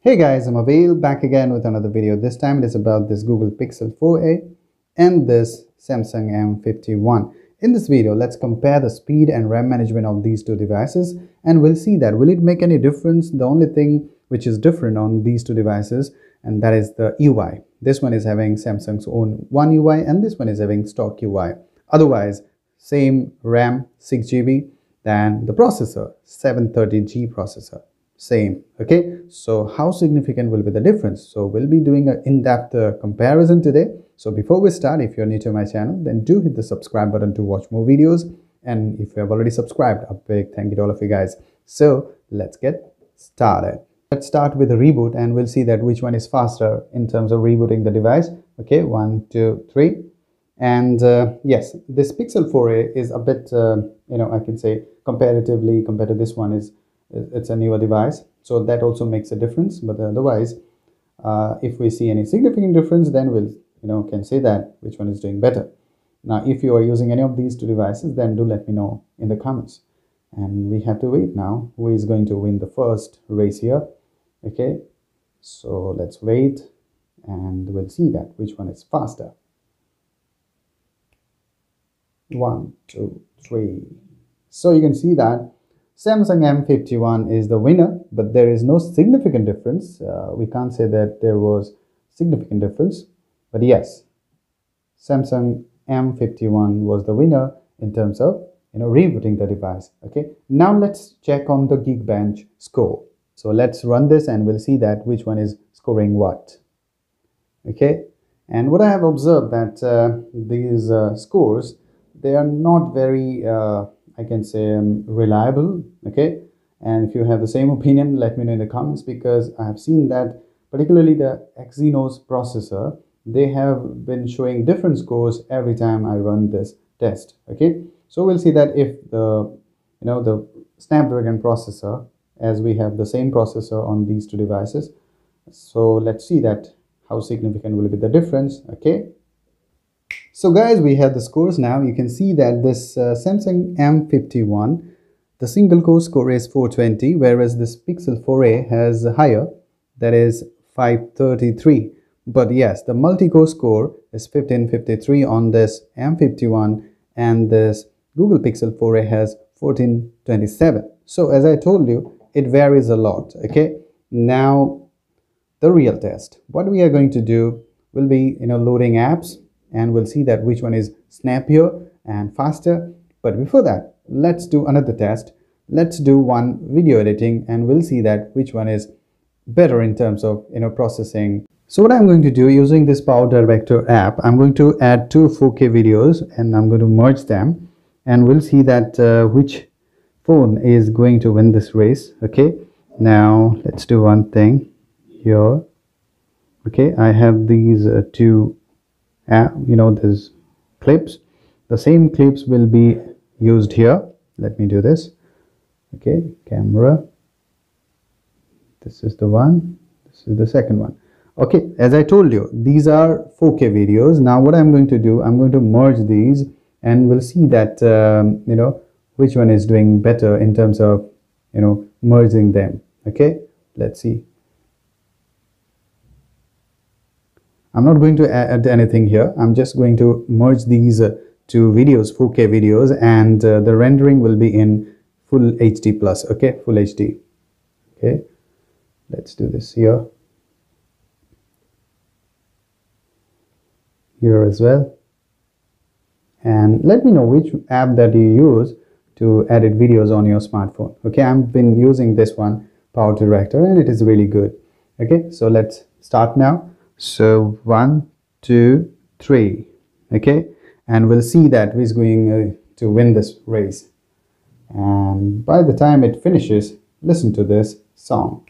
Hey guys, I'm Avail back again with another video. This time it is about this Google Pixel 4a and this Samsung M51. In this video, let's compare the speed and RAM management of these two devices and we'll see that will it make any difference. The only thing which is different on these two devices, and that is the UI. This one is having Samsung's own One UI and this one is having stock UI. Otherwise, same RAM 6GB than the processor 730G processor. Same. Okay, so how significant will be the difference? So we'll be doing an in-depth comparison today. So before we start, if you're new to my channel, then do hit the subscribe button to watch more videos, and if you have already subscribed, a big thank you to all of you guys. So let's get started. Let's start with a reboot and we'll see that which one is faster in terms of rebooting the device. Okay, 1 2 3. And yes, this Pixel 4a is a bit I can say comparatively compared to this one, it's a newer device, so that also makes a difference. But otherwise, if we see any significant difference, then we'll can say that which one is doing better. Now if you are using any of these two devices, then do let me know in the comments, and we have to wait now who is going to win the first race here. Okay, so let's wait and we'll see that which one is faster. 1 2 3. So you can see that Samsung M51 is the winner, but there is no significant difference. We can't say that there was significant difference, but yes, Samsung M51 was the winner in terms of rebooting the device. Okay, now let's check on the Geekbench score. So let's run this and we'll see that which one is scoring what. Okay, and what I have observed that these scores, they are not very I can say reliable. Okay, and if you have the same opinion, let me know in the comments, because I have seen that particularly the Exynos processor, they have been showing different scores every time I run this test. Okay, so we'll see that if the the Snapdragon processor, as we have the same processor on these two devices, so let's see that how significant will be the difference. Okay, so guys, we have the scores now. You can see that this Samsung M51, the single core score is 420, whereas this Pixel 4a has higher, that is 533. But yes, the multi-core score is 1553 on this M51, and this Google Pixel 4a has 1427. So as I told you, it varies a lot. Okay, now the real test, what we are going to do will be loading apps, and we'll see that which one is snappier and faster. But before that, let's do another test. Let's do one video editing and we'll see that which one is better in terms of processing. So what I'm going to do using this Power Director app, I'm going to add two 4K videos and I'm going to merge them, and we'll see that which phone is going to win this race. Okay, now let's do one thing here. Okay, I have these two these clips. The same clips will be used here. Let me do this. Okay, camera, this is the one, this is the second one. Okay, as I told you, these are 4K videos. Now what I'm going to do, I'm going to merge these and we'll see that which one is doing better in terms of merging them. Okay, let's see. I'm not going to add anything here. I'm just going to merge these two videos, 4K videos, and the rendering will be in full HD plus. Okay, full HD. Okay, let's do this here as well, and let me know which app that you use to edit videos on your smartphone. Okay, I've been using this one, Power Director, and it is really good. Okay, so let's start now. So 1 2 3. Okay, and we'll see that who's going to win this race, and by the time it finishes, listen to this song.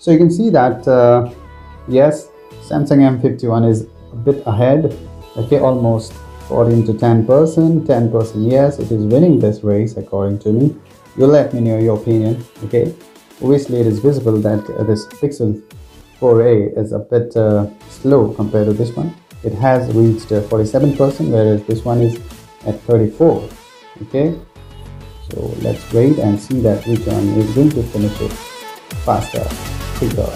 So you can see that yes, Samsung M51 is a bit ahead. Okay, almost according to 10% yes, it is winning this race according to me. You let me know your opinion. Okay, obviously it is visible that this Pixel 4a is a bit slow compared to this one. It has reached 47%, whereas this one is at 34. Okay, so let's wait and see that which one is going to finish it faster, quicker.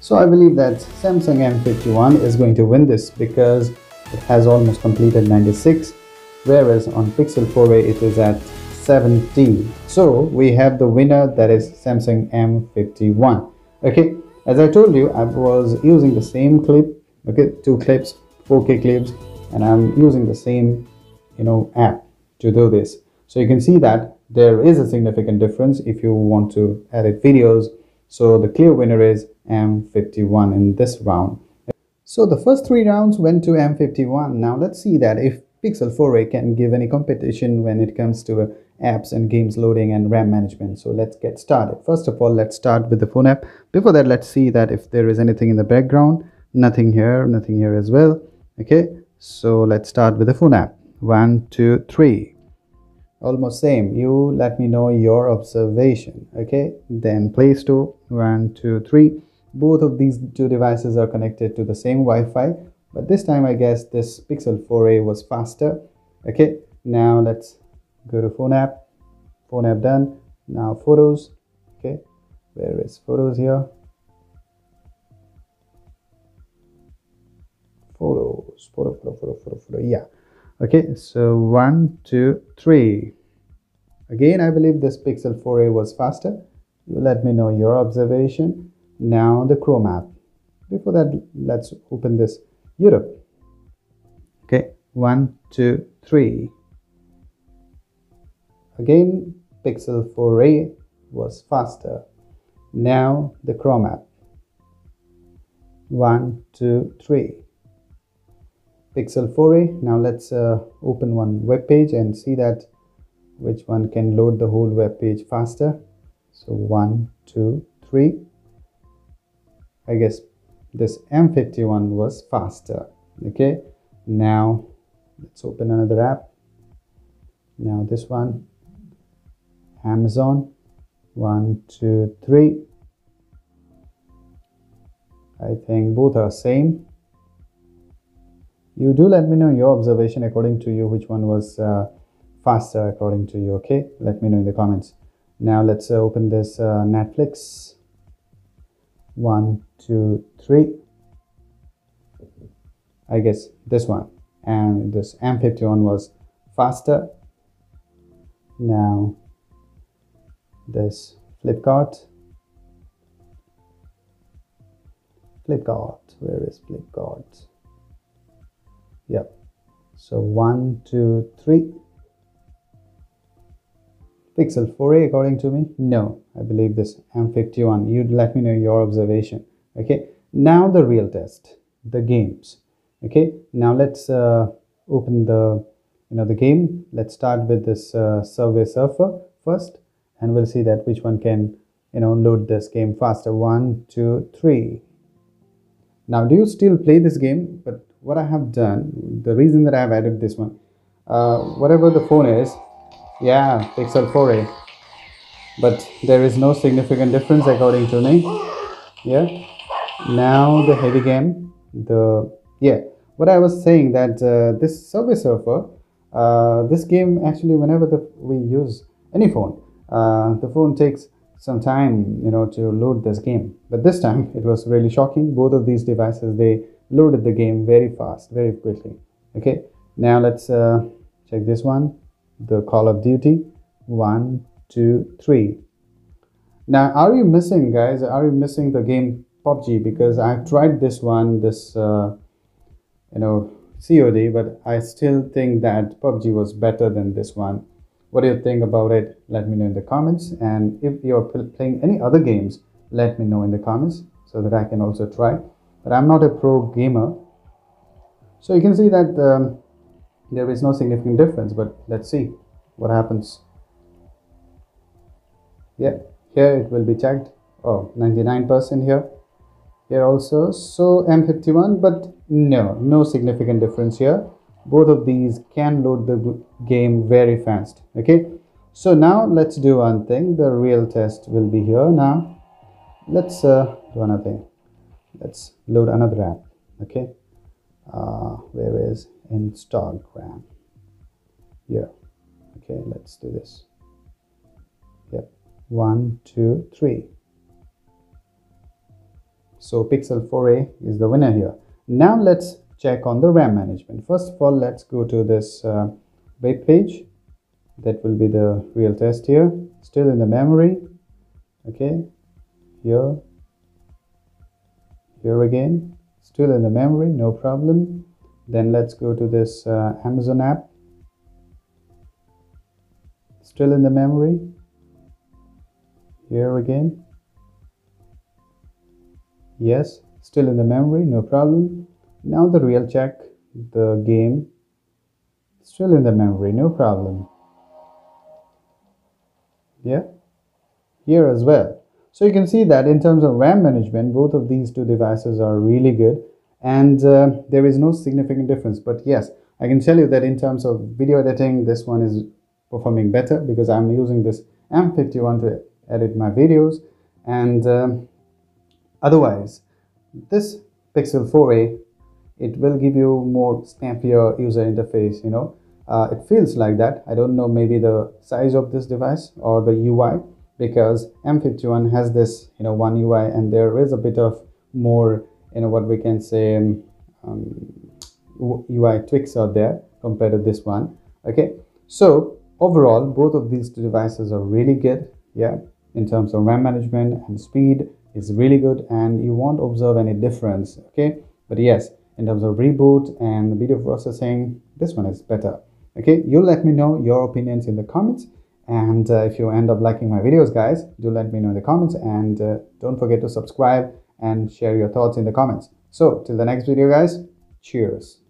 So I believe that Samsung M51 is going to win this because it has almost completed 96, whereas on Pixel 4a it is at 17. So we have the winner, that is Samsung M51. Okay, as I told you, I was using the same clip, okay, 2 clips, 4K clips, and I'm using the same app to do this. So you can see that there is a significant difference if you want to edit videos. So the clear winner is M51 in this round. So the first 3 rounds went to M51. Now let's see that if Pixel 4a can give any competition when it comes to apps and games loading and RAM management. So let's get started. First of all, let's start with the phone app. Before that, let's see that if there is anything in the background. Nothing here as well. Okay, so let's start with the phone app. 1, 2, 3. Almost same. You let me know your observation. Okay, then Play Store. 1, 2, 3. Both of these 2 devices are connected to the same Wi-Fi, but this time I guess this Pixel 4a was faster. Okay, now let's go to phone app. Phone app done. Now photos. Okay, where is photos here? Photos. Photo. Yeah. Okay, so 1, 2, 3. Again, I believe this Pixel 4a was faster. You let me know your observation. Now the Chrome app. Before that, let's open this YouTube. Okay, 1, 2, 3. Again, Pixel 4a was faster. Now the Chrome app. 1, 2, 3. Pixel 4a. Now let's open one web page and see that which one can load the whole web page faster. So 1, 2, 3. I guess this M51 was faster. Okay, now let's open another app. Now this one, Amazon. 1, 2, 3. I think both are same. You do let me know your observation according to you, which one was faster according to you. Okay, let me know in the comments. Now let's open this Netflix. 1, 2, 3. I guess this one, and this M51 was faster. Now this Flipkart. Where is Flipkart? Yep. So 1, 2, 3. Pixel 4a according to me? No, I believe this M51. You'd let me know your observation. Okay, now the real test, the games. Okay, now let's open the the game. Let's start with this Subway Surfer first, and we'll see that which one can load this game faster. 1, 2, 3. Now, do you still play this game? But what I have done, the reason that I have added this one, whatever the phone is, yeah, Pixel 4a, but there is no significant difference according to me. Yeah, now the heavy game, what I was saying that this Subway Surfer, this game actually, whenever we use any phone, the phone takes some time to load this game, but this time it was really shocking. Both of these devices, they loaded the game very fast, very quickly. Okay, now let's check this one, the Call of Duty. 1, 2, 3. Now, are you missing, guys? Are you missing the game PUBG? Because I've tried this one, this COD, but I still think that PUBG was better than this one. What do you think about it? Let me know in the comments. And if you're playing any other games, let me know in the comments so that I can also try. But I'm not a pro gamer, so you can see that there is no significant difference. But let's see what happens. Yeah, here it will be checked. Oh, 99% here also. So M51, but no significant difference here. Both of these can load the game very fast. Okay, so now let's do one thing. The real test will be here. Now let's do another thing. Let's load another app. Okay, where is Instagram? Here. Okay, let's do this. Yep, 1 2 3. So Pixel 4a is the winner here. Now let's check on the RAM management. First of all, let's go to this web page. That will be the real test here. Still in the memory. Okay, here again, still in the memory, no problem. Then let's go to this Amazon app. Still in the memory. Here again. Yes, still in the memory, no problem. Now the real check, the game, still in the memory, no problem. Yeah, here as well. So you can see that in terms of RAM management, both of these two devices are really good, and there is no significant difference. But yes, I can tell you that in terms of video editing, this one is performing better because I'm using this M51 to edit my videos, and otherwise this Pixel 4a, it will give you more snappier user interface. It feels like that. I don't know, maybe the size of this device or the UI, because M51 has this one UI, and there is a bit of more what we can say UI tweaks out there compared to this one. Okay, so overall both of these two devices are really good. Yeah, in terms of RAM management and speed is really good, and you won't observe any difference. Okay, but yes, in terms of reboot and video processing, this one is better. Okay, you let me know your opinions in the comments, and if you end up liking my videos, guys, do let me know in the comments, and don't forget to subscribe and share your thoughts in the comments. So till the next video, guys, cheers.